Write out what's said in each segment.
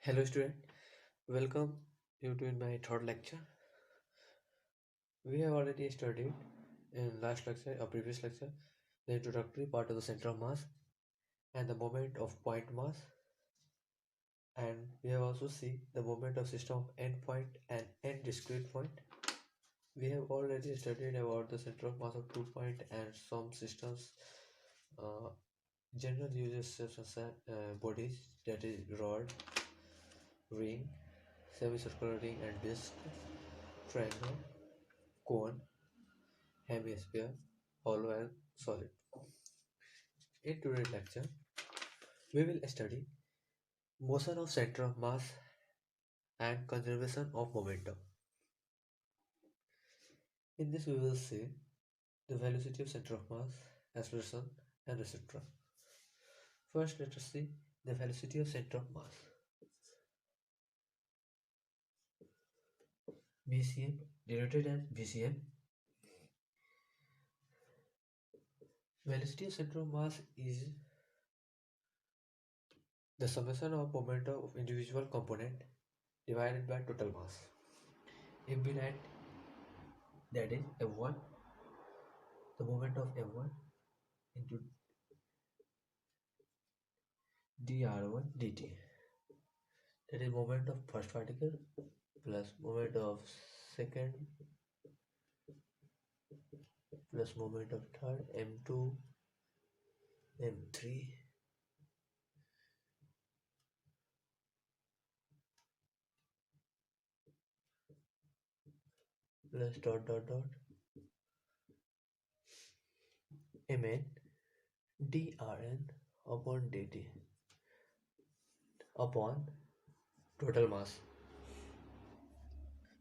Hello student, welcome you to my third lecture. We have already studied in last lecture, a previous lecture, the introductory part of the center of mass and the moment of point mass, and we have also seen the moment of system of n point and n discrete point. We have already studied about the center of mass of 2 point and some systems uh, general uses such as bodies, that is rod, ring, semicircular ring and disc, triangle, cone, hemisphere, hollow and solid. In today's lecture, we will study motion of center of mass and conservation of momentum. In this, we will see the velocity of center of mass, acceleration, and etc. First, let us see the velocity of center of mass. VCM, denoted as VCM. Velocity of center of mass is the summation of momentum of individual component divided by total mass. If we write that is F1, the moment of F1 into dr1 dt, that is moment of first particle plus moment of second plus moment of third m2 m3 plus dot mn drn upon dt upon total mass.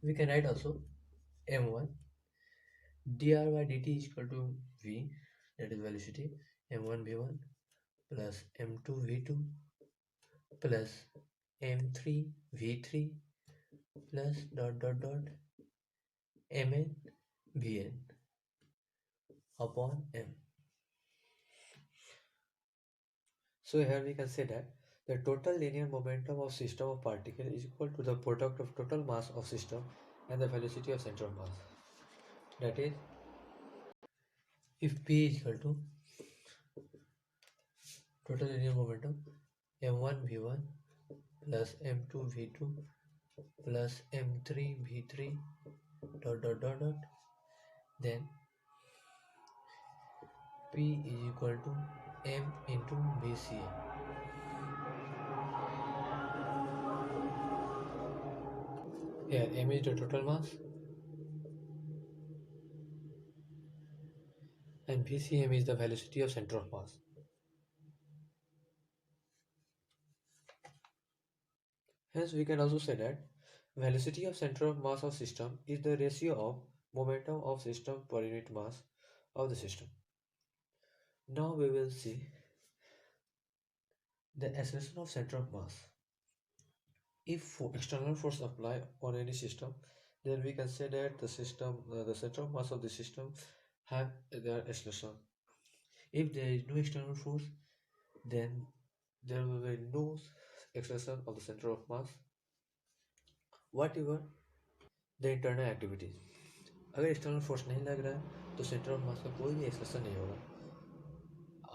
We can write also m1 dr by dt is equal to v, that is velocity, m1 v1 plus m2 v2 plus m3 v3 plus dot mn vn upon m. So here we can say that the total linear momentum of system of particle is equal to the product of total mass of system and the velocity of center of mass. That is, if P is equal to total linear momentum m1 v1 plus m2 v2 plus m3 v3 dot, then P is equal to m into VCM. Here m is the total mass and VCM is the velocity of center of mass. Hence, we can also say that velocity of center of mass of system is the ratio of momentum of system per unit mass of the system. Now we will see the acceleration of center of mass. If external force apply on any system, then we can say that the center of mass of the system have their acceleration. If there is no external force, then there will be no acceleration of the center of mass, whatever the internal activity. अगर external force नहीं लग रहा है तो centre of mass का कोई भी acceleration नहीं होगा।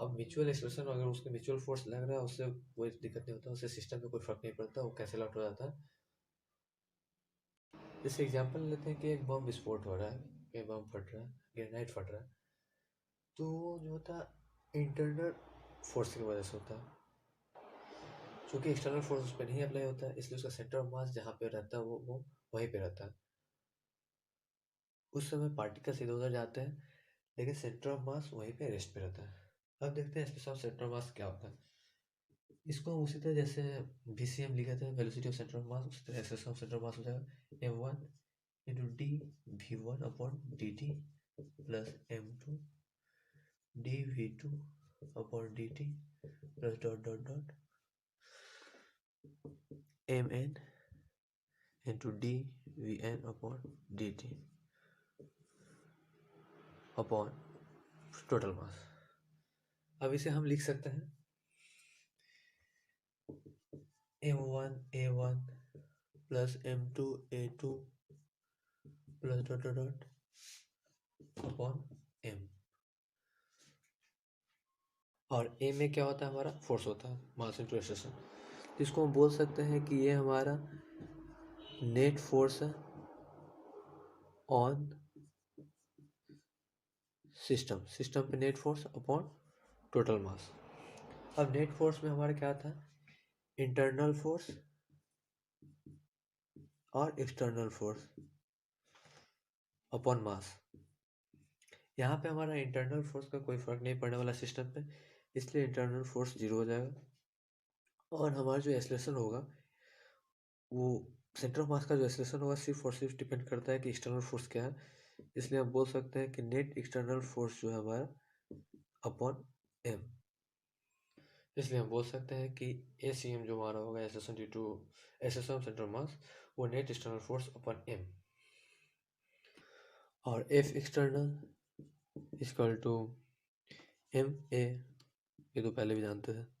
अब म्यूचुअल एक्सलेशन अगर उसके म्यूचुअल फोर्स लग रहा है उससे कोई दिक्कत नहीं होता, उससे सिस्टम में कोई फर्क नहीं पड़ता, वो कैंसिल आउट हो जाता है। जैसे एग्जांपल लेते हैं कि एक बम विस्फोट हो रहा है, एक बम फट रहा है, ग्रेनाइट फट रहा है, तो जो होता है इंटरनल फोर्स की वजह से होता है। चूँकि एक्सटर्नल फोर्स उस पर नहीं अप्लाई होता है, इसलिए उसका सेंटर ऑफ मास जहाँ पे रहता है वो वहीं पे रहता है। उस समय पार्टिकल्स इधर उधर जाते हैं, लेकिन सेंटर ऑफ मास वहीं पे रेस्ट पे रहता है। अब देखते हैं इसके साथ सेंटर ऑफ मास क्या होता है। इसको उसी तरह जैसे VCM लिखे थे, वेलोसिटी ऑफ सेंटर ऑफ मास, उसी तरह एक्सेलरेशन ऑफ सेंटर ऑफ मास हो जाएगा m1 into D v1 upon dt plus m2 D v2 upon dt plus dot mn into D vn upon dt upon total mass. अब इसे हम लिख सकते हैं m1 a1 plus m2 a2 plus dot dot dot upon m। और a में क्या होता है, हमारा फोर्स होता है, मास इनटू एक्सेलरेशन। इसको हम बोल सकते हैं कि ये हमारा नेट फोर्स है ऑन सिस्टम पे net force upon total mass. अब नेट फोर्स में हमारा क्या था, इंटरनल फोर्स और एक्सटर्नल फोर्स अपॉन मास। यहाँ पे हमारा इंटरनल फोर्स का कोई फर्क नहीं पड़ने वाला सिस्टम पे, इसलिए इंटरनल फोर्स 0 हो जाएगा। और हमारा जो एक्सेलरेशन होगा वो सेंटर ऑफ मास का जो एक्सेलरेशन होगा सिर्फ और सिर्फ डिपेंड करता है कि एक्सटर्नल फोर्स क्या है। इसलिए हम बोल सकते हैं कि नेट एक्सटर्नल फोर्स जो है हमारा अपॉन एम। इसलिए हम बोल सकते हैं कि ए सी एम जो हमारा होगा acceleration due to acceleration of centre of mass, वो net external force upon M. और F external equal to M A, ये तो पहले भी जानते थे।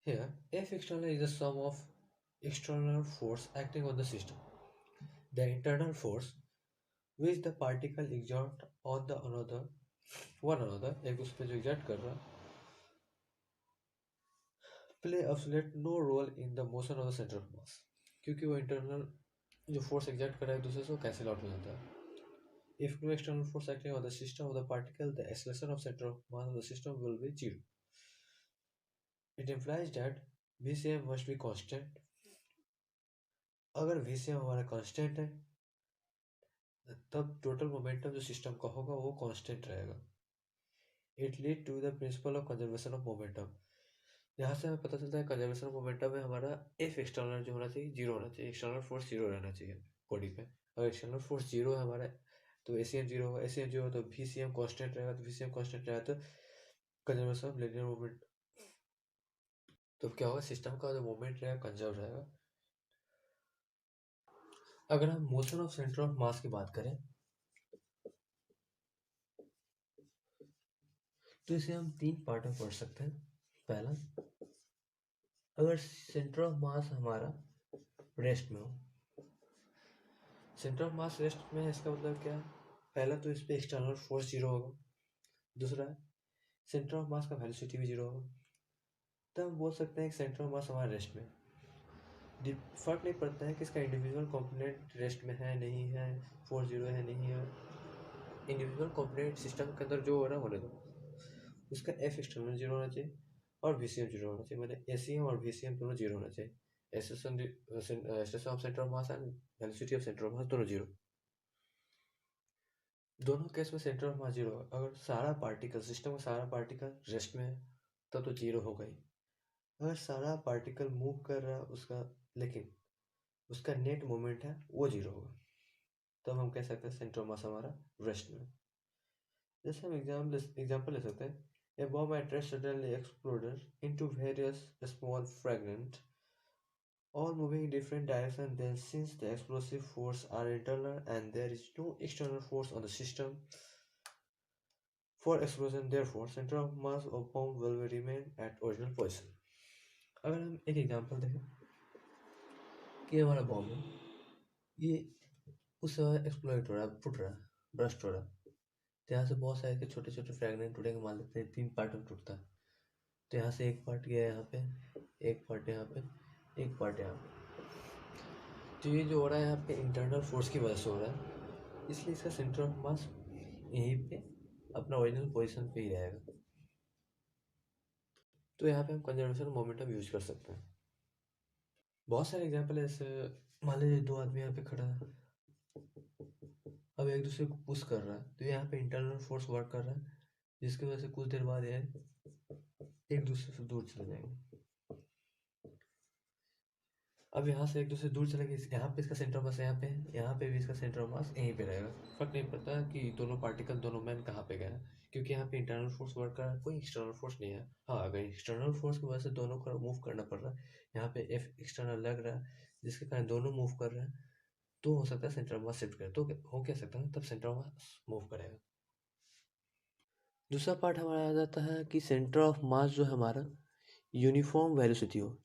Here, F external is the sum of external force acting on the system. The internal force which the particle exert on the one another, एक दूसरे पे जो exert कर रहा play absolute no role in the motion of the center of mass, क्योंकि वो internal जो force exert कर रहा है एक दूसरे से वो cancel out हो जाता है। If no external force acting on the system of the particle, the acceleration of center of mass of the system will be 0. It implies that VCM must be constant. अगर VCM हमारा constant है तब total momentum जो system का होगा वो constant रहेगा। It lead to the principle of conservation of momentum. यहाँ से हमें पता चलता है कंजर्वेशन ऑफ मोमेंटम में हमारा एफ एक्सटर्नल जो होना चाहिए 0 होना चाहिए, एक्सटर्नल फोर्स 0 रहना चाहिए बॉडी पे। अगर एक्सटर्नल फोर्स 0 है हमारा तो एसीएम 0 होगा, एसीएम 0 तो वीसीएम कांस्टेंट रहेगा, तो वीसीएम कांस्टेंट रहेगा तो कंजर्वेशन ऑफ लीनियर मोमेंट। तो क्या होगा, सिस्टम का जो मोमेंट रहेगा कंजर्व रहेगा। अगर हम मोशन ऑफ सेंटर ऑफ मास की बात करें तो इसे हम 3 पार्ट में पढ़ सकते हैं। पहला, अगर सेंटर ऑफ मास हमारा रेस्ट में हो, सेंटर ऑफ मास रेस्ट में है इसका मतलब क्या है, पहला तो इस पर एक्सटर्नल फोर्स 0 होगा, दूसरा सेंटर ऑफ मास का वेलोसिटी भी 0 होगा। तब हम बोल सकते हैं कि सेंटर ऑफ मास हमारा रेस्ट में। फर्क नहीं पड़ता है कि इसका इंडिविजुअल कंपोनेंट रेस्ट में है नहीं है, फोर्स 0 है नहीं है, इंडिविजुअल कंपोनेंट सिस्टम के अंदर जो हो रहा है होने दो। उसका एफ एक्सटर्नल 0 होना चाहिए और वीसीएम 0 होना चाहिए, मतलब एसीएम और वीसीएम दोनों 0 होना चाहिए। Extension of centre of mass and velocity of centre of मास दोनों 0। दोनों केस में सेंटर ऑफ मास 0 होगा। अगर सारा पार्टिकल सिस्टम का सारा पार्टिकल रेस्ट में है तब तो 0 होगा ही। अगर सारा पार्टिकल मूव कर रहा है उसका, लेकिन उसका नेट मोमेंट है वो 0 होगा, तब हम कह सकते हैं सेंटर ऑफ मास हमारा रेस्ट में। जैसे हम एग्जाम्पल ले सकते हैं, a bomb at rest suddenly exploded into various small fragments, all moving in different directions. Then, since the explosive force are internal and there is no external force on the system for explosion, therefore center of mass of bomb will remain at original position. अगर हम एक example देखें कि हमारा bomb है, ये उस समय एक्सप्लोड हो रहा है, फुट रहा है, ब्रस्ट हो रहा है, तो यहाँ से बहुत सारे छोटे छोटे फ्रैगमेंट टूटेंगे, मान लेते हैं 3 पार्ट में टूटता है। तो यहाँ से एक पार्ट गया यहाँ पे, एक पार्ट यहाँ पे, एक पार्ट यहाँ पे। तो ये जो हो रहा है यहाँ पे इंटरनल फोर्स की वजह से हो रहा है, इसलिए इसका सेंटर ऑफ मास यहीं पे अपना ओरिजिनल पोजीशन पे ही रहेगा। तो यहाँ पे हम कंजर्वेशन मोमेंटम यूज कर सकते हैं। बहुत सारे एग्जांपल है, जैसे मान लीजिए 2 आदमी यहाँ पे खड़ा है, अब एक दूसरे को पुश कर रहा है, तो यहाँ पे इंटरनल फोर्स वर्क कर रहा है, जिसकी वजह से कुछ देर बाद ये एक दूसरे से दूर चले जाएंगे। अब यहाँ से एक दूसरे दूर चले गए, यहाँ पे इसका सेंटर ऑफ मास यहाँ पे है, यहाँ पे भी इसका सेंटर ऑफ मास यहीं पे रहेगा। फर्क नहीं पड़ता कि दोनों पार्टिकल दोनों मैन कहाँ पे गए, क्योंकि यहाँ पे इंटरनल फोर्स वर्क कर रहा है, कोई एक्सटर्नल फोर्स नहीं है। हाँ, अगर एक्सटर्नल फोर्स की वजह से दोनों को मूव करना पड़ रहा है, यहाँ पे एफ एक्सटर्नल लग रहा है जिसके कारण दोनों मूव कर रहे हैं, तो हो सकता है सेंटर ऑफ मास शिफ्ट करे, तो हो क्या सकता है, तब सेंटर ऑफ मास मूव करेगा। दूसरा पार्ट हमारा आ जाता है कि सेंटर ऑफ मास जो है हमारा यूनिफॉर्म वेलोसिटी हो।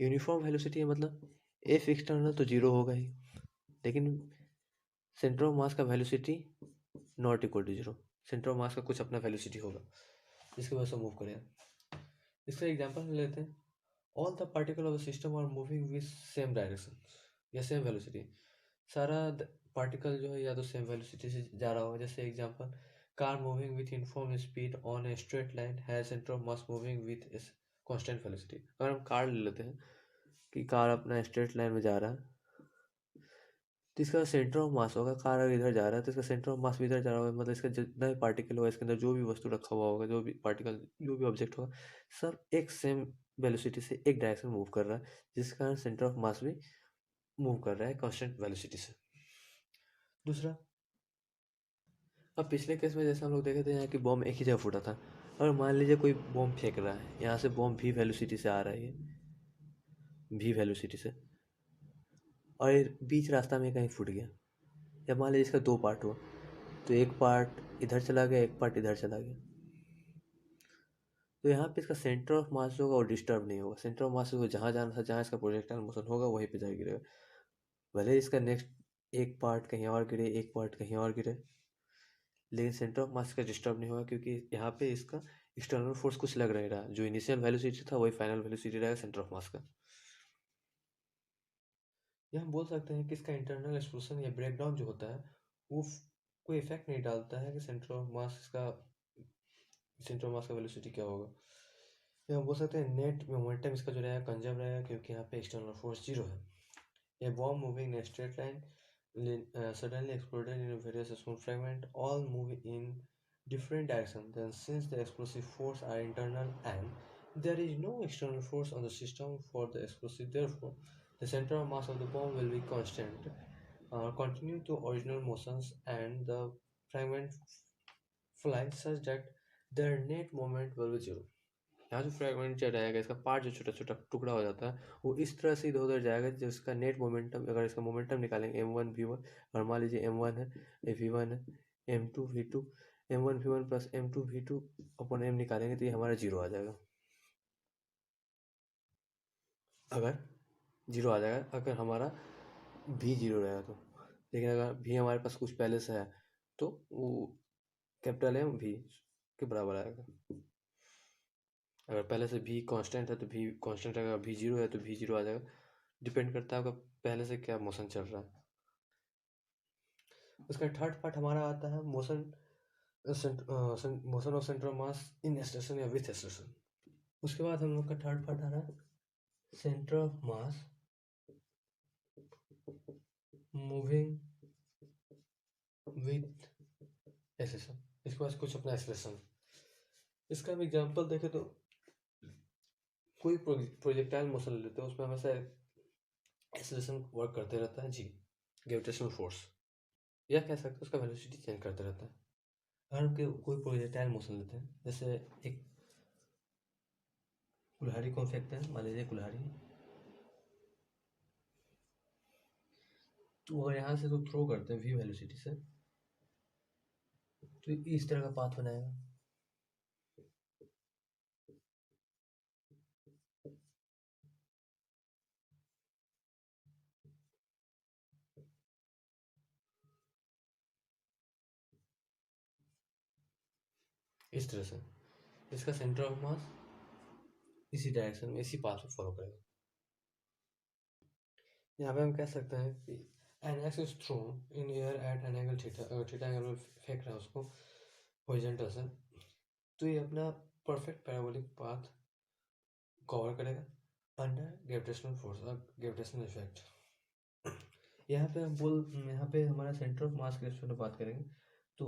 यूनिफॉर्म वेलोसिटी मतलब एफ एक्सटर्नल तो जीरो होगा ही, लेकिन सेंटर ऑफ मास का velocity not equal to zero. Centre of mass का कुछ अपना वेलोसिटी होगा जिसकी वजह से मूव करेगा। इसका एग्जांपल ले लेते हैं। All the particle of the system are moving with same direction या सेम वेलोसिटी। सारा पार्टिकल जो है या तो सेम वेलोसिटी से जा रहा होगा। जैसे example, car moving with uniform speed on a straight line has centre of mass moving with constant velocity. अगर हम कार ले लेते हैं कि कार अपना स्ट्रेट लाइन में जा रहा है, तो इसका सेंटर ऑफ मास होगा, कार अगर इधर जा रहा है तो इसका सेंटर ऑफ मास भी इधर जा रहा होगा। मतलब इसका जितना भी पार्टिकल होगा, इसके अंदर जो भी वस्तु रखा हुआ होगा, जो भी पार्टिकल, जो भी ऑब्जेक्ट होगा, सब एक सेम वेलोसिटी से एक डायरेक्शन मूव कर रहा है, जिस कारण सेंटर ऑफ मास भी मूव कर रहा है कांस्टेंट वेलोसिटी से। दूसरा, अब पिछले केस में जैसे हम लोग देखे थे यहाँ कि बॉम्ब एक ही जगह फूटा था, और मान लीजिए कोई बॉम्ब फेंक रहा है, यहाँ से बॉम्ब भी वेलोसिटी से आ रहा है, भी वेलोसिटी से, और ये बीच रास्ता में कहीं फूट गया। या मान लीजिए इसका दो पार्ट हुआ, तो एक पार्ट इधर चला गया, एक पार्ट इधर चला गया, तो यहाँ पे इसका सेंटर ऑफ मास जो होगा वो डिस्टर्ब नहीं होगा। सेंटर ऑफ मास को जहाँ जाना था, जहाँ इसका प्रोजेक्टाइल मोशन होगा वहीं पे जाके गिरेगा। भले इसका नेक्स्ट एक पार्ट कहीं और गिरे, एक पार्ट कहीं और गिरे, लेकिन सेंटर ऑफ मास का डिस्टर्ब नहीं होगा, क्योंकि यहाँ पे इसका एक्सटर्नल फोर्स कुछ लग नहीं रहा। जो इनिशियल वेलोसिटी था वही फाइनल वेलोसिटी रहेगा सेंटर ऑफ मास का। या हम बोल सकते हैं कि इसका इंटरनल एक्सप्लोजन या ब्रेकडाउन जो होता है वो कोई इफेक्ट नहीं डालता है कि सेंटर ऑफ मास का वेलोसिटी क्या होगा। या हम बोल सकते हैं नेट मोमेंटम इसका जो रहेगा कंजर्व रहेगा, क्योंकि यहाँ पे एक्सटर्नल फोर्स जीरो है। A bomb moving in a straight line suddenly exploded in various small fragments, all moving in different directions. Then, since the explosive force are internal and there is no external force on the system for the explosive, therefore, the center of mass of the bomb will be constant, continue to original motions, and the fragment fly such that their net moment will be zero. यहाँ जो fragment जो रहेगा, इसका part जो छोटा छोटा टुकड़ा हो जाता है, वो इस तरह से इधर उधर जाएगा जिसका नेट मोमेंटम, अगर इसका मोमेंटम निकालेंगे m1 v1, और मान लीजिए m1 है, ये v1 है, m2 v2, m1 v1 plus m2 v2 अपन m निकालेंगे तो ये हमारा जीरो आ जाएगा। अगर जीरो आ जाएगा अगर हमारा v जीरो रहेगा तो। लेकिन अगर v हमारे पास कुछ पहले से है तो वो कैपिटल M v के बराबर आएगा। अगर पहले से v कांस्टेंट है तो v कांस्टेंट रहेगा, v जीरो है तो v जीरो आ जाएगा। डिपेंड करता है आपका पहले से क्या मोशन चल रहा है। उसका थर्ड पार्ट हमारा आता है motion motion of centre of mass in station या विथ स्टेशन। उसके बाद हम लोग का थर्ड पार्ट आ रहा है centre of mass moving with acceleration. इसके पास कुछ अपना एक्सेलेरेशन। इसका हम एग्जांपल देखें तो कोई प्रोजेक्टाइल मोशन लेते हैं, उसमें हमेशा एक्सेलेरेशन वर्क करते रहता है जी, ग्रेविटेशनल फोर्स, या कह सकते हैं उसका वेलोसिटी चेंज करते रहता है। अगर हम कोई प्रोजेक्टाइल मोशन लेते हैं, जैसे एक कुल्हाड़ी को फेंकते हैं, मान लीजिए कुल्हाड़ी, तो अगर यहाँ से तो थ्रो करते हैं v वेलोसिटी से, तो इस तरह का पाथ बनाएगा। इस तरह से इसका सेंटर ऑफ मास इसी डायरेक्शन में, इसी पाथ में फॉलो करेगा। यहाँ पे हम कह सकते हैं कि an X is thrown in air at an angle theta. अगर थीटा एंगल में फेंक रहा है उसको हॉरिजॉन्टल से, तो ये अपना परफेक्ट पैराबोलिक पाथ कवर करेगा अंडर ग्रेविटेशनल फोर्स और ग्रेविटेशनल इफेक्ट। यहाँ पे हमारा सेंटर ऑफ मास के रिस्पेक्ट में बात करेंगे तो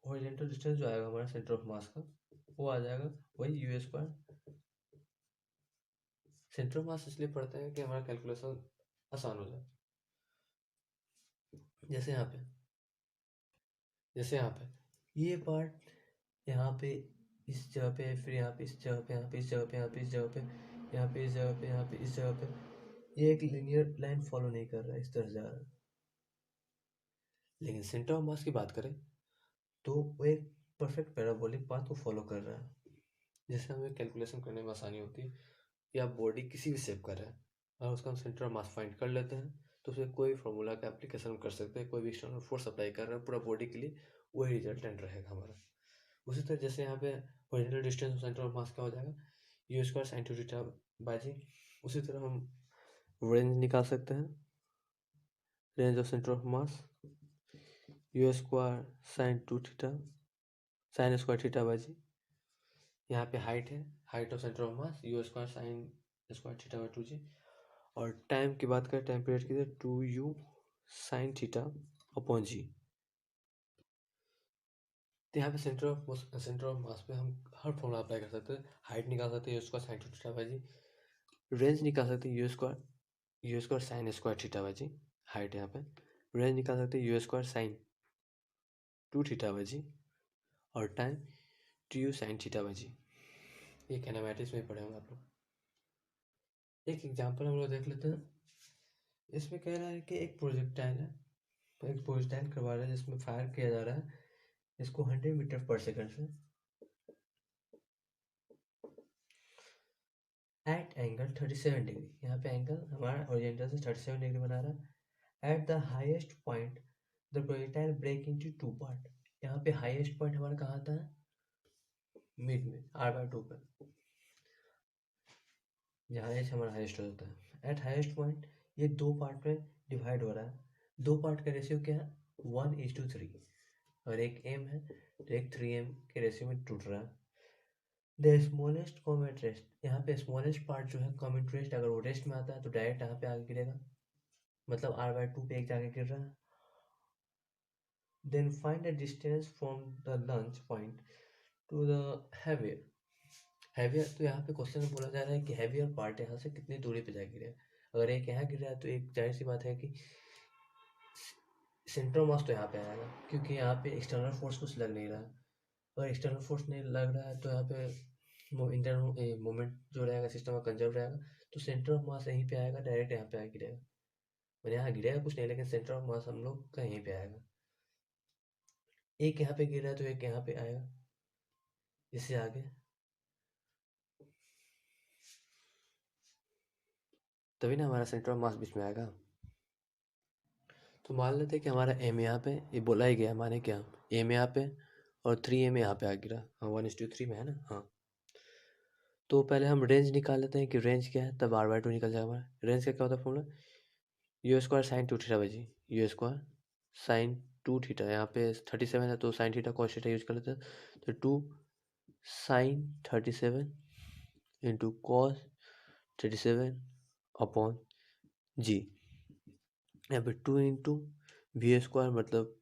हॉरिजॉन्टल डिस्टेंस जो आएगा हमारा सेंटर ऑफ मास का, वो आ जाएगा वही यू स्क्वायर। सेंटर ऑफ मास इसलिए पढ़ते हैं कि हमारा कैलकुलेशन आसान हो जाए। जैसे यहाँ पे ये पार्ट यहाँ पे इस जगह पे, फिर यहाँ पे इस जगह पे, यहाँ पे इस जगह पे, यहाँ पे इस जगह पे, यहाँ पे इस जगह पे, यहाँ पे इस जगह पे, ये एक लीनियर लाइन फॉलो नहीं कर रहा है, इस तरह से जा रहा है। लेकिन सेंटर ऑफ मास की बात करें तो वो एक परफेक्ट पैराबोलिक पाथ को फॉलो कर रहा है, जिससे हमें कैलकुलेशन करने में आसानी होती है कि आप बॉडी किसी भी शेप का रहे और उसका हम सेंटर ऑफ मास फाइंड कर लेते हैं तो उसे कोई फार्मूला का एप्लीकेशन कर सकते हैं, कोई भी एक्सटर्नल फोर्स अप्लाई कर रहे हैं पूरा बॉडी के लिए वही रिजल्टेंट रहेगा हमारा। उसी तरह जैसे यहाँ पे original distance centre of mass क्या हो जाएगा, u square sine two theta by g. उसी तरह हम रेंज निकाल सकते हैं, range of centre of mass u square sine two theta sine square theta by g. यहाँ पे हाइट है, height of centre of mass u square sine square theta by two g. और टाइम की बात करें, टाइम पीरियड की, two u sine theta upon जी। तो यहाँ पे सेंटर ऑफ मास पे हम हर फॉर्मूला अप्लाई कर सकते हैं। हाइट निकाल सकते हैं u square sine two theta by g, range निकाल सकते हैं u square sine square theta by g. Height यहाँ पे रेंज निकाल सकते हैं u square sine two theta by g, और time two u sine theta by g. ये कैनामेटिक्स में पढ़े होंगे आप लोग। एक एग्जांपल हम लोग देख लेते हैं। इसमें कह रहा है कि एक प्रोजेक्टाइल है, तो एक प्रोजेक्टाइल करवा रहा है जिसमें फायर किया जा रहा है इसको 100 मीटर पर सेकंड से एट एंगल 37 डिग्री। यहाँ पे एंगल हमारा ओरिएंटल से 37 डिग्री बना रहा है। At the highest point the projectile break into two part. यहाँ पे हाईएस्ट पॉइंट हमारा कहाँ आता है, मिड में r/2 पे, जहाँ एच हमारा हाईएस्ट हो जाता है। एट हाईएस्ट पॉइंट ये दो पार्ट में डिवाइड हो रहा है। दो पार्ट का रेशियो क्या है, 1:3, और एक m है तो एक 3m के रेशियो में टूट रहा है। द स्मॉलेस्ट कॉमेट रेस्ट, यहाँ पे स्मॉलेस्ट पार्ट जो है कॉमेट रेस्ट, अगर वो रेस्ट में आता है तो डायरेक्ट यहाँ पे आगे गिरेगा, मतलब r/2 पे एक जाके गिर रहा है। Then find the distance from the launch point to the heavier. Heavier, तो यहाँ पे क्वेश्चन में बोला जा रहा है कि हैवियर पार्ट यहाँ से कितनी दूरी पे जाके गिरेगा। अगर एक यहाँ गिर रहा है तो एक जाहिर सी बात है कि सेंट्रो मास तो यहाँ पे आएगा, क्योंकि यहाँ पे एक्सटर्नल फोर्स कुछ लग नहीं रहा है। अगर एक्सटर्नल फोर्स नहीं लग रहा है तो यहाँ पे इंटरनल मोमेंट जो रहेगा सिस्टम का कंजर्व रहेगा, तो सेंटर ऑफ मास यहीं पे आएगा, डायरेक्ट यहाँ पे आके गिरेगा। मैंने यहाँ गिरेगा कुछ नहीं, लेकिन सेंटर ऑफ मास हम लोग का यहीं पे आएगा। एक यहाँ पे गिर रहा है तो एक यहाँ पे आएगा, इससे आगे, तभी ना हमारा सेंटर ऑफ मास बीच में आएगा। तो मान लेते हैं कि हमारा एम यहाँ पे, ये बोला ही गया, माने क्या, एम यहाँ पे और 3m यहाँ पे आ गिरा। हाँ, 1:3 में है ना। हाँ, तो पहले हम रेंज निकाल लेते हैं कि रेंज क्या है, तब r/2 निकल जाएगा हमारा। रेंज का क्या होता है formula, u square sine two theta by g. U square sine two theta, यहाँ पे 37 है तो sine theta cos theta use कर लेते हैं, तो 2 साइन 37 इंटू कॉस 37 अपॉन जी। यहाँ पे 2 इंटू वी स्क्वायर मतलब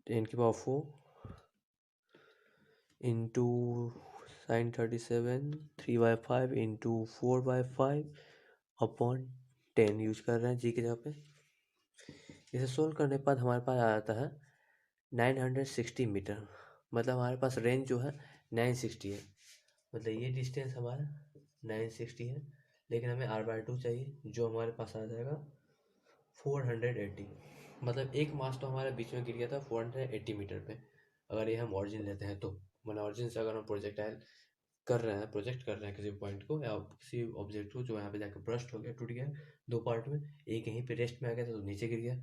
10⁴ into sine 37 3/5 into 4/5 upon 10 use कर रहे हैं जी की जगह पे। इसे सोल्व करने के बाद हमारे पास आ जाता है 960 मीटर, मतलब हमारे पास रेंज जो है 960 है, मतलब ये डिस्टेंस हमारा 960 है, लेकिन हमें r/2 चाहिए जो हमारे पास आ जाएगा 480। मतलब एक मास तो हमारे बीच में गिर गया था 480 मीटर पे, अगर ये हम ऑरिजिन लेते हैं तो। मतलब ऑरिजिन से अगर हम प्रोजेक्टाइल कर रहे हैं, प्रोजेक्ट कर रहे हैं किसी पॉइंट को या किसी ऑब्जेक्ट को, जो यहाँ पे जाकर ब्रस्ट हो गया, टूट गया दो पार्ट में, एक यहीं पे रेस्ट में आ गया था तो नीचे गिर गया,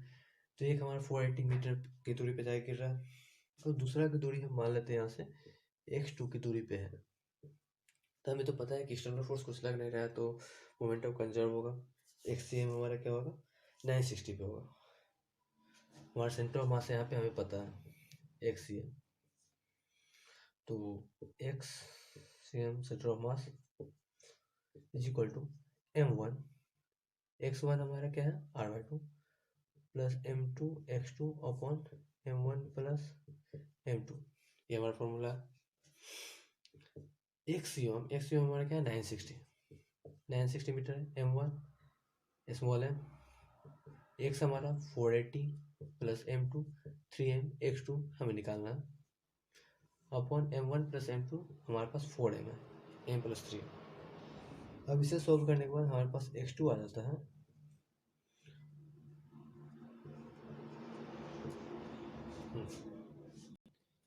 तो एक हमारा 480 मीटर की दूरी पे जाके गिर रहा है। तो दूसरा की दूरी हम मान लेते हैं यहाँ से x2 की दूरी पे है। तो हमें तो पता है कि एक्सटर्नल फोर्स कुछ लग नहीं रहा है तो मोमेंटम कंजर्व होगा। xcm हमारा क्या होगा, 960 पे होगा। हमारा सेंटर ऑफ मास यहाँ पे हमें पता है xcm, तो xcm centre of mass is equal to m1, x1 हमारा क्या है r/2 plus m2 x2 upon m1 plus m2, ये हमारा फॉर्मूला है। एक्सियम हमारा क्या है 960 मीटर है। m1 स्मॉल है, x हमारा 480 प्लस m2 3m x2 हमें निकालना है, अपॉन m1 प्लस m2 हमारे पास 4m है, m प्लस 3। अब इसे सोल्व करने के बाद हमारे पास x2 आ जाता है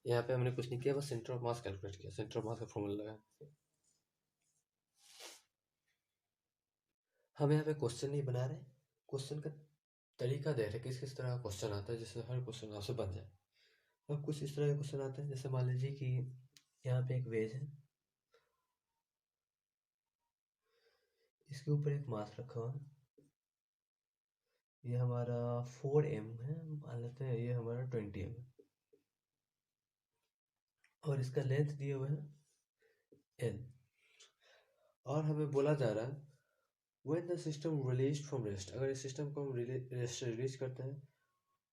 यहाँ पे हमने कुछ नहीं किया, बस सेंटर ऑफ मास कैलकुलेट किया, सेंटर ऑफ मास का फॉर्मूला लगा। हम यहाँ पे क्वेश्चन नहीं बना रहे, क्वेश्चन का तरीका दे रहे किस किस तरह का क्वेश्चन आता है, जिससे हर क्वेश्चन आपसे बन जाए। अब कुछ इस तरह के क्वेश्चन आते हैं, जैसे मान लीजिए कि यहाँ पे एक वेज है, इसके ऊपर एक मास रखा हुआ है, ये हमारा 4m है, मान लेते हैं ये हमारा 20m है, और इसका लेंथ दिए हुए है l, और हमें बोला जा रहा है when the system released from rest, अगर इस सिस्टम को हम रेस्ट रिलीज करते हैं,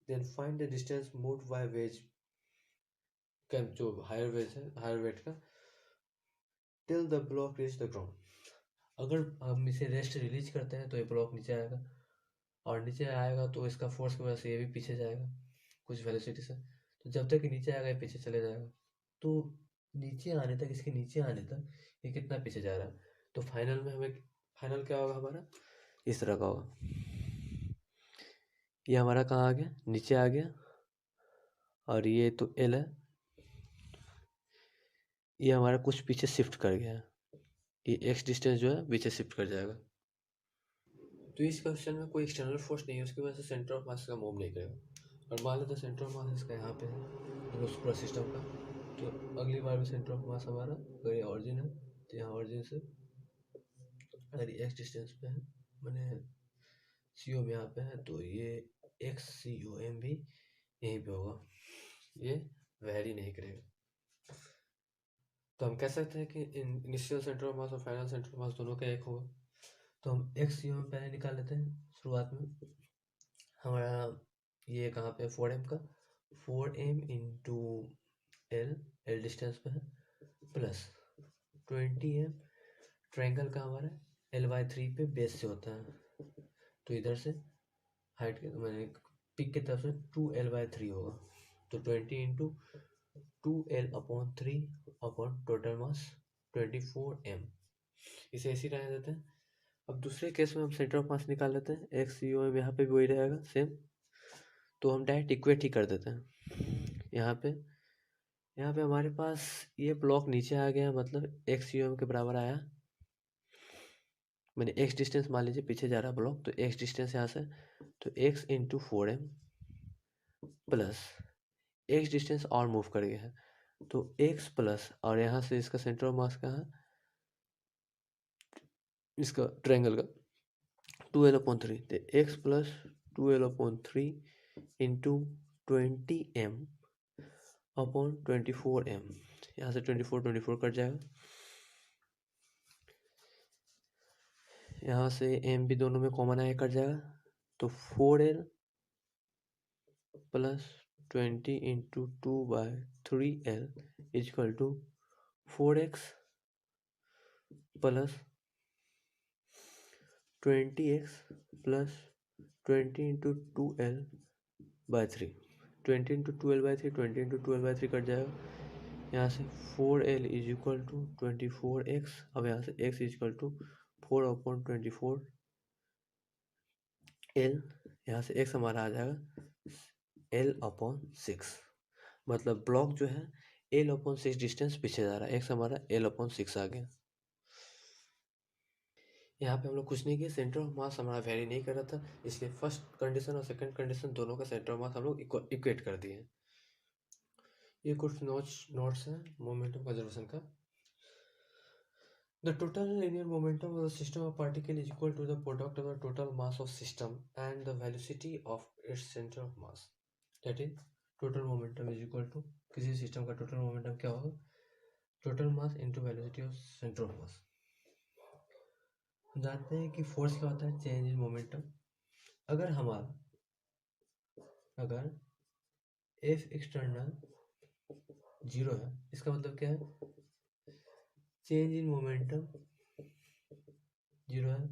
then find the distance moved by wedge का, जो हायर वेज है, हायर वेट का, till the block reach the ground। अगर हम इसे रेस्ट रिलीज करते हैं तो ये ब्लॉक नीचे आएगा, और नीचे आएगा तो इसका फोर्स की वजह से ये भी पीछे जाएगा कुछ वेलोसिटी से, तो जब तक नीचे आएगा ये पीछे चले जाएगा। तो नीचे आने तक, इसके नीचे आने तक ये कितना पीछे जा रहा है, तो फाइनल में हमें, फाइनल क्या होगा हमारा, इस तरह का होगा। ये हमारा कहाँ आ गया, नीचे आ गया, और ये तो एल है, ये हमारा कुछ पीछे शिफ्ट कर गया है, ये एक्स डिस्टेंस जो है पीछे शिफ्ट कर जाएगा। तो इस क्वेश्चन में कोई एक्सटर्नल फोर्स नहीं है, उसकी वजह से सेंटर ऑफ मास का मूव नहीं करेगा। और मान लेते हैं सेंटर ऑफ मास इसका यहाँ पे है, पूरा सिस्टम का, तो अगली बार भी सेंटर ऑफ मास हमारा, अगर ये ऑरिजिन है तो यहाँ ऑरिजिन से, अगर ये एक्स डिस्टेंस पे है, मैंने सी ओ में यहाँ पे है, तो ये एक्स सी ओ एम भी यहीं पे होगा, ये वेरी नहीं करेगा। तो हम कह सकते हैं कि इनिशियल सेंटर ऑफ मास और फाइनल सेंटर ऑफ मास दोनों का एक होगा। तो हम एक्स सी ओ में पहले निकाल लेते हैं शुरुआत में, हमारा ये कहाँ पे 4m का, 4m इंटू एल डिस्टेंस पे है, प्लस 20m, ट्रायंगल का हमारा l/3 पे बेस से होता है, तो इधर से हाइट के मैंने पिक की तरफ से 2l/3 होगा, तो 20 into 2l/3 upon total mass 24m, इसे ऐसे ही रहने देते हैं। अब दूसरे केस में हम सेंटर ऑफ मास निकाल लेते हैं, एक्स सी ओ एम यहाँ पे भी वही रहेगा सेम, तो हम डायरेक्ट इक्वेट ही कर देते हैं। यहाँ पे हमारे पास ये ब्लॉक नीचे आ गया, मतलब एक्स यू एम के बराबर आया, मैंने एक्स डिस्टेंस मान लीजिए पीछे जा रहा ब्लॉक, तो एक्स डिस्टेंस यहाँ से, तो x into 4m plus x distance और मूव कर गया है, तो एक्स प्लस, और यहाँ से इसका सेंटर ऑफ मास कहाँ है, इसका ट्रायंगल का 2l/3, तो x plus 2l/3 into 20m upon 24m, यहाँ से 24 कट जाएगा, यहाँ से m भी दोनों में कॉमन आया कट जाएगा, तो 4l plus 20 into 2/3l is equal to 4x plus 20x plus 20 into 2l/3, 20 into 2l/3, 20 into 2l/3 cut जाएगा, यहाँ से 4l is equal to 24x, अब यहाँ से x is equal to 4/24l, यहाँ से x हमारा आ जाएगा l/6, मतलब ब्लॉक जो है l/6 डिस्टेंस पीछे जा रहा है, x हमारा l/6 आ गया। यहाँ पे हम लोग कुछ नहीं किया, सेंटर ऑफ मास हमारा वेरी नहीं कर रहा था, इसलिए फर्स्ट कंडीशन और सेकंड कंडीशन दोनों का सेंटर ऑफ मास हम लोग इक्वेट कर दिए। ये कुछ नोट्स हैं मोमेंटम कंजर्वेशन का। The total linear momentum of the system of particle is equal to the product of the total mass of system and the velocity of its center of mass. That is, total momentum is equal to, किसी system का total momentum क्या होगा, total mass into velocity of centre of मास। हम जानते हैं कि force क्या होता है, चेंज इन मोमेंटम। अगर एफ एक्सटर्नल जीरो है, इसका मतलब क्या है, चेंज इन मोमेंटम जीरो है।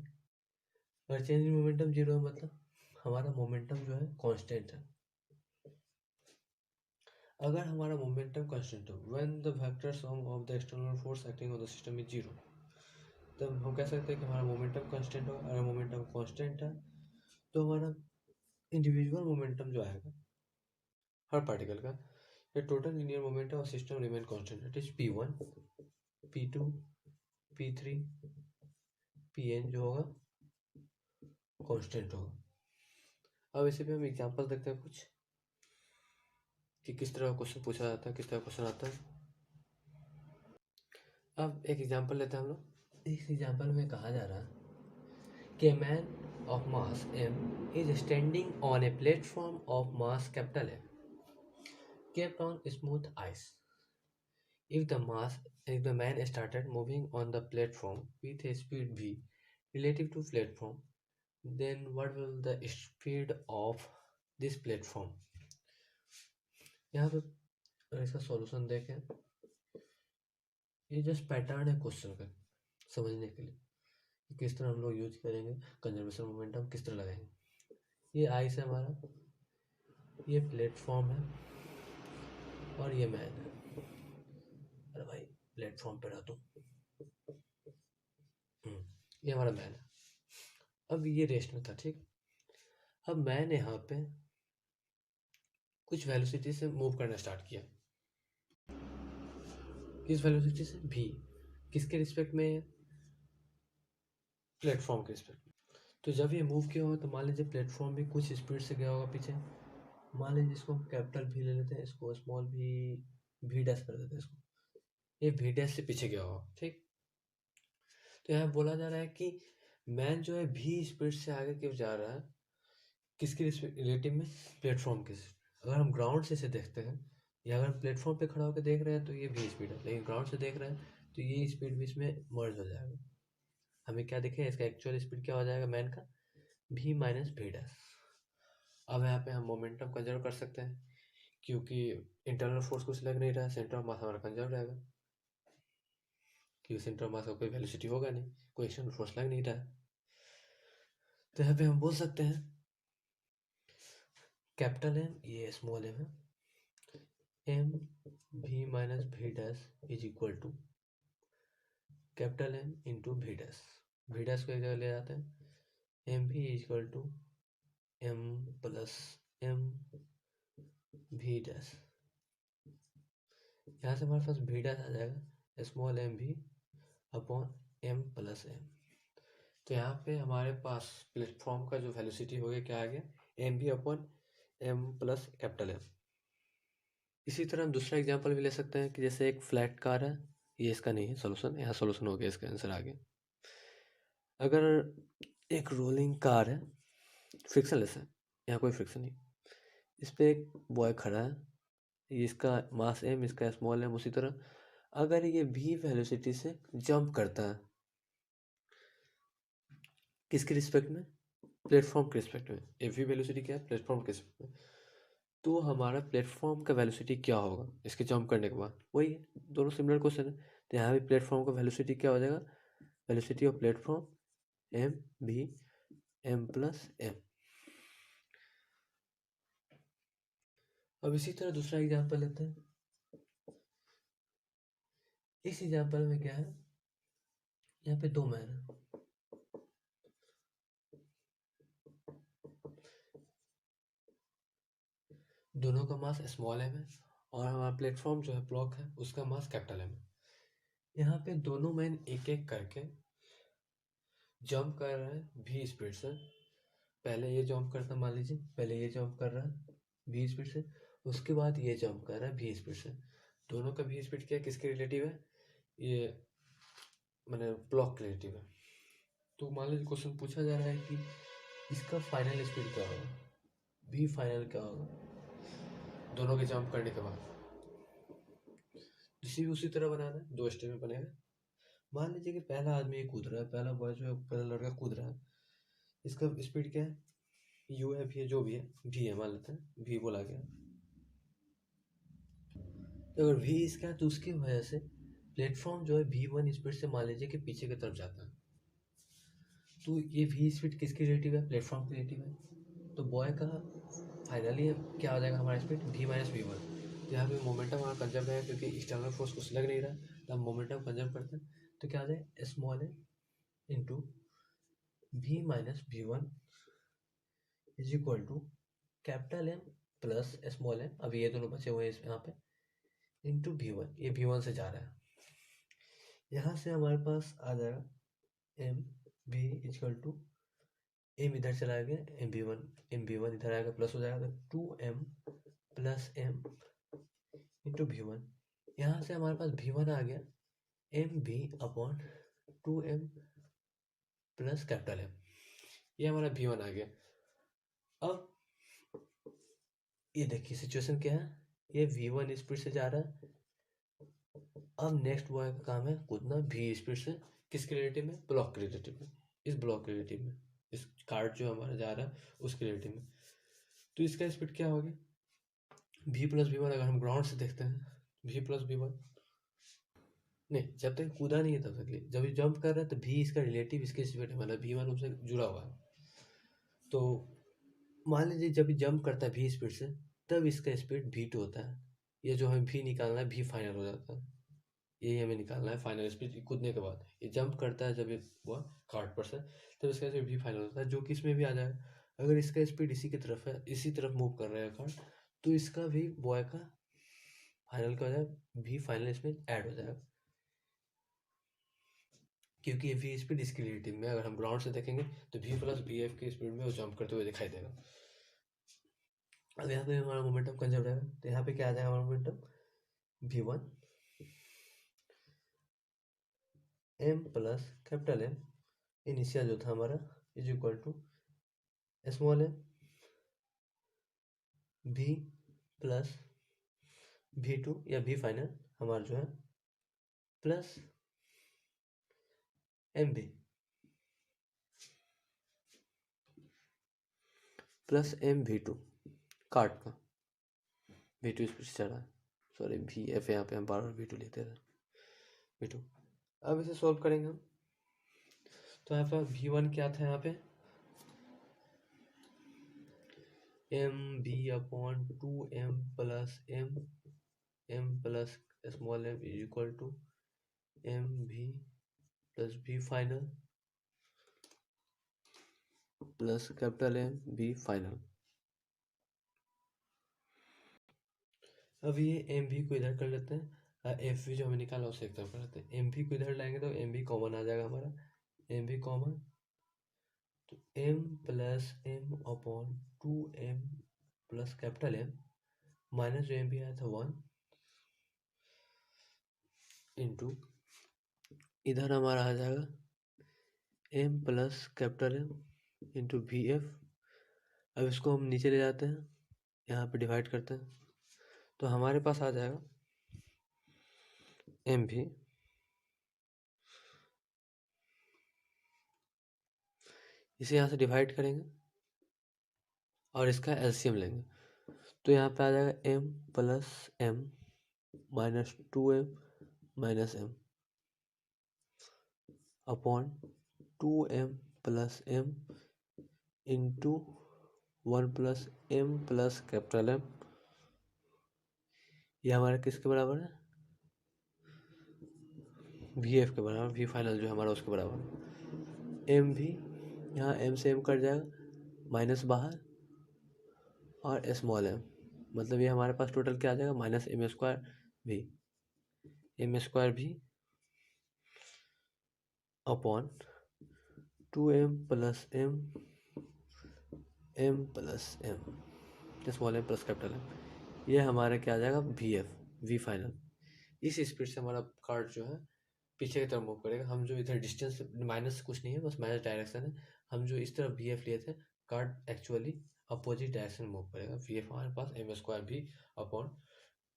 अगर चेंज इन मोमेंटम जीरो है मतलब हमारा मोमेंटम जो है कांस्टेंट है। अगर हमारा मोमेंटम कांस्टेंट हो, when the vector sum of the external force acting on the system is zero, तब हम कह सकते हैं कि हमारा मोमेंटम कांस्टेंट हो। अगर मोमेंटम कांस्टेंट है तो हमारा इंडिविजुअल मोमेंटम जो आएगा हर पार्टिकल का, the total linear momentum of system remain constant. It is p1, p2, p3, pn जो होगा कांस्टेंट होगा। अब इसे भी हम एग्जांपल देखते हैं कुछ कि किस तरह का क्वेश्चन पूछा जाता है, किस तरह का क्वेश्चन आता है। अब एक एग्जांपल लेते हैं हम लोग। इस एग्जांपल में कहा जा रहा है कि man of mass m is standing on a platform of mass capital M kept on smooth ice. If the man started moving on the platform with a speed v relative to platform, then what will the speed of this platform? यहाँ पे इसका solution देखें। ये just pattern है question का समझने के लिए किस तरह हम लोग यूज करेंगे, कंजर्वेशन मोमेंटम किस तरह लगाएंगे। ये आई से हमारा ये प्लेटफॉर्म है और ये मैन है। अरे भाई प्लेटफॉर्म पे रह तुम। ये हमारा मैन है। अब ये रेस्ट में था, ठीक। अब मैंने यहाँ पे कुछ वेलोसिटी से मूव करना स्टार्ट किया। किस वेलोसिटी से? v। किसके रिस्पेक्ट में? प्लेटफॉर्म के रिस्पेक्ट में। तो जब ये मूव किया होगा तो मान लीजिए प्लेटफॉर्म भी कुछ स्पीड से गया होगा पीछे। मान लीजिए इसको हम कैपिटल भी ले लेते हैं, इसको स्मॉल भी डैश कर देते हैं इसको। ये v डैश से पीछे गया होगा, ठीक। तो यहाँ बोला जा रहा है कि मैन जो है v स्पीड से आगे क्यों जा रहा है, किसके रिलेटिव में? प्लेटफॉर्म के। अगर हम ग्राउंड से इसे देखते हैं या अगर प्लेटफॉर्म पे खड़ा होकर देख रहे हैं तो ये v स्पीड है, लेकिन ग्राउंड से देख रहे हैं तो ये स्पीड भी इसमें मर्ज हो जाएगा। हमें क्या दिखे, इसका एक्चुअल स्पीड क्या हो जाएगा मैन का? v minus v dash. अब यहाँ पे हम मोमेंटम कंजर्व कर सकते हैं क्योंकि इंटरनल फोर्स कुछ लग नहीं रहा है, सेंटर ऑफ मास हमारा कंजर्व रहेगा क्योंकि सेंटर ऑफ मास का कोई वेलोसिटी होगा नहीं, कोई एक्सटर्नल फोर्स लग नहीं रहा है। तो यहाँ पे हम बोल सकते हैं कैपिटल एम, ये स्मॉल एम है, m v minus v dash is equal to capital M into v dash. v dash को एक जगह ले जाते हैं, एम भी is equal to m plus m v dash. यहाँ से हमारे पास v डैश आ जाएगा स्मॉल एम भी अपॉन एम प्लस एम। तो यहाँ पे हमारे पास प्लेटफॉर्म का जो वेलोसिटी हो गया क्या आ गया? एम भी upon m plus capital M. इसी तरह हम दूसरा एग्जांपल भी ले सकते हैं कि जैसे एक फ्लैट कार है, ये इसका नहीं है सोल्यूशन, यहाँ सोल्यूशन हो गया, इसका आंसर आ गया। अगर एक रोलिंग कार है, फ्रिक्शनलेस है, यहाँ कोई फ्रिक्शन नहीं, इस पर एक बॉय खड़ा है, ये इसका मास एम, इसका स्मॉल एम। उसी तरह अगर ये भी वेलोसिटी से जंप करता है, किसके रिस्पेक्ट में? प्लेटफॉर्म के रिस्पेक्ट में। ए वी वेलोसिटी क्या है? प्लेटफॉर्म के रिस्पेक्ट में। तो हमारा प्लेटफॉर्म का वेलोसिटी क्या होगा इसके जंप करने के बाद? वही है, दोनों सिमिलर क्वेश्चन है। तो यहाँ भी प्लेटफॉर्म का वेलोसिटी क्या हो जाएगा? वेलोसिटी ऑफ प्लेटफॉर्म एम भी एम प्लस एम। अब इसी तरह दूसरा एग्जांपल लेते हैं। इस एग्जांपल में क्या है, यहाँ पे दो मैन है, दोनों का मास स्मॉल एम है और हमारा प्लेटफॉर्म जो है ब्लॉक है उसका मास कैपिटल एम है। यहाँ पे दोनों मैन एक एक करके जंप कर रहे हैं v स्पीड से। पहले ये जंप करता, मान लीजिए पहले ये जंप कर रहा है v स्पीड से, उसके बाद ये जंप कर रहा है v स्पीड से। दोनों का v स्पीड क्या है, किसके रिलेटिव है? ये मैंने ब्लॉक के रिलेटिव है। तो मान लीजिए क्वेश्चन पूछा जा रहा है कि इसका फाइनल स्पीड क्या होगा, v फाइनल क्या होगा दोनों के जंप करने के बाद। इसी उसी तरह बनाना है, दो स्टेप में बनेगा। मान लीजिए कि पहला आदमी कूद रहा है, पहला बॉय जो है, पहला लड़का कूद रहा है, इसका स्पीड क्या है? यू है, भी है, जो भी है, भी है मान लेते हैं, भी बोला गया। तो अगर भी इसका है तो उसकी वजह से प्लेटफॉर्म जो है v1 स्पीड से मान लीजिए कि पीछे की तरफ जाता है। तो ये v स्पीड किसकी रिलेटिव है? प्लेटफॉर्म की रिलेटिव है। तो बॉय का फाइनली क्या हो जाएगा हमारा speed? v minus v one. तो यहाँ पे मोमेंटम हमारा कंजर्व है क्योंकि एक्सटर्नल फोर्स कुछ लग नहीं रहा है, तो हम मोमेंटम कंजर्व करते हैं। तो क्या आ जाए? Small m into v minus v one is equal to capital M plus small m, अभी ये दोनों बचे हुए हैं यहाँ पे, इंटू V1, ये V1 से जा रहा है। यहाँ से हमारे पास आ जाएगा m b is equal to, m इधर चला गया, एम बी वन इधर आएगा, प्लस हो जाएगा, तो 2m plus M into V1। यहाँ से हमारे पास V1 आ गया m b upon 2m plus capital M, ये हमारा V1 आ गया। अब ये देखिए सिचुएशन क्या है, ये V1 स्पीड से जा रहा है। अब नेक्स्ट बॉय का काम है कूदना V स्पीड से, किसके रिलेटिव में, ब्लॉक के रिलेटिव में, इस ब्लॉक के रिलेटिव में, इस कार्ड जो हमारा जा रहा है उसके रिलेटिव में। तो इसका स्पीड क्या होगी, V प्लस V1। अगर हम ग्राउंड से देखते हैं V प्लस V1, नहीं जब तक कूदा नहीं है तब तक, जब ये जंप कर रहा है तो V इसका रिलेटिव इसके स्पीड है, मतलब V1 उससे जुड़ा हुआ है। तो मान लीजिए जब ये जंप करता है V स्पीड से, तब इसका स्पीड V2 होता है। ये जो हमें V निकालना है, V फाइनल हो जाता है, यही हमें निकालना है फाइनल स्पीड कूदने के बाद। ये जंप करता है जब ये हुआ कार्ड पर से, तब इसका स्पीड V फाइनल होता है, जो कि इसमें भी आ जाएगा। अगर इसका स्पीड इसी की तरफ है, इसी तरफ मूव कर रहा है कार्ड, तो इसका भी बॉय का फाइनल का हो जाएगा, V फाइनल इसमें ऐड हो जाएगा, क्योंकि ये V स्पीड इसकी रिलेटिव में, अगर हम ग्राउंड से देखेंगे तो V प्लस VF की स्पीड में वो जंप करते हुए दिखाई देगा। अब यहाँ पे हमारा मोमेंटम कंजर्व रहेगा, तो यहाँ पे क्या आ जाएगा हमारा momentum, V1 m plus capital M initial जो था हमारा is equal to small m V plus V2 या V फाइनल हमारा जो है plus MV plus MV2 card का, V2 स्पीड से चला है, सॉरी VF, यहाँ पे हम बार बार V2 लेते हैं, V2। अब इसे सॉल्व करेंगे हम, तो यहाँ पर V1 क्या था, यहाँ पे MB अपॉन 2m plus m plus small m is equal to MV plus V final plus capital M V final. अब ये MV को इधर कर लेते हैं, FV जो हमें निकाला उसे एक तरफ कर लेते हैं। MV को इधर लाएंगे तो MV कॉमन आ जाएगा हमारा, MV कॉमन, तो M plus M upon 2m plus capital M minus जो MV आया था 1 इंटू, इधर हमारा आ जाएगा M plus capital M into VF। अब इसको हम नीचे ले जाते हैं, यहाँ पे डिवाइड करते हैं, तो हमारे पास आ जाएगा MV, इसे यहाँ से डिवाइड करेंगे और इसका LCM लेंगे, तो यहाँ पे आ जाएगा M plus M minus 2m minus m upon 2m plus m into 1 plus m plus capital M। ये हमारा किसके बराबर है, VF के बराबर, V फाइनल जो हमारा उसके बराबर। MV यहाँ M से M कट जाएगा, माइनस बाहर और स्मॉल m, मतलब ये हमारे पास टोटल क्या आ जाएगा, minus M square V, M square V upon 2m plus m plus m small m plus capital M। ये हमारा क्या आ जाएगा, V फाइनल। इस स्पीड से हमारा कार्ड जो है पीछे की तरफ मूव करेगा। हम जो इधर डिस्टेंस माइनस कुछ नहीं है, बस माइनस डायरेक्शन है। हम जो इस तरफ VF लिए थे, कार्ड एक्चुअली अपोजिट डायरेक्शन में मूव करेगा। VF हमारे पास M square V upon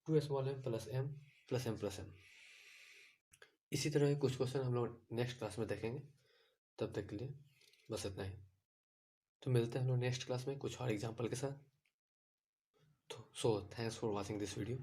2 small m plus m plus m plus m। इसी तरह के कुछ क्वेश्चन हम लोग नेक्स्ट क्लास में देखेंगे। तब तक के लिए बस इतना ही, तो मिलते हैं हम लोग नेक्स्ट क्लास में कुछ और एग्जाम्पल के साथ। So thanks for watching this video.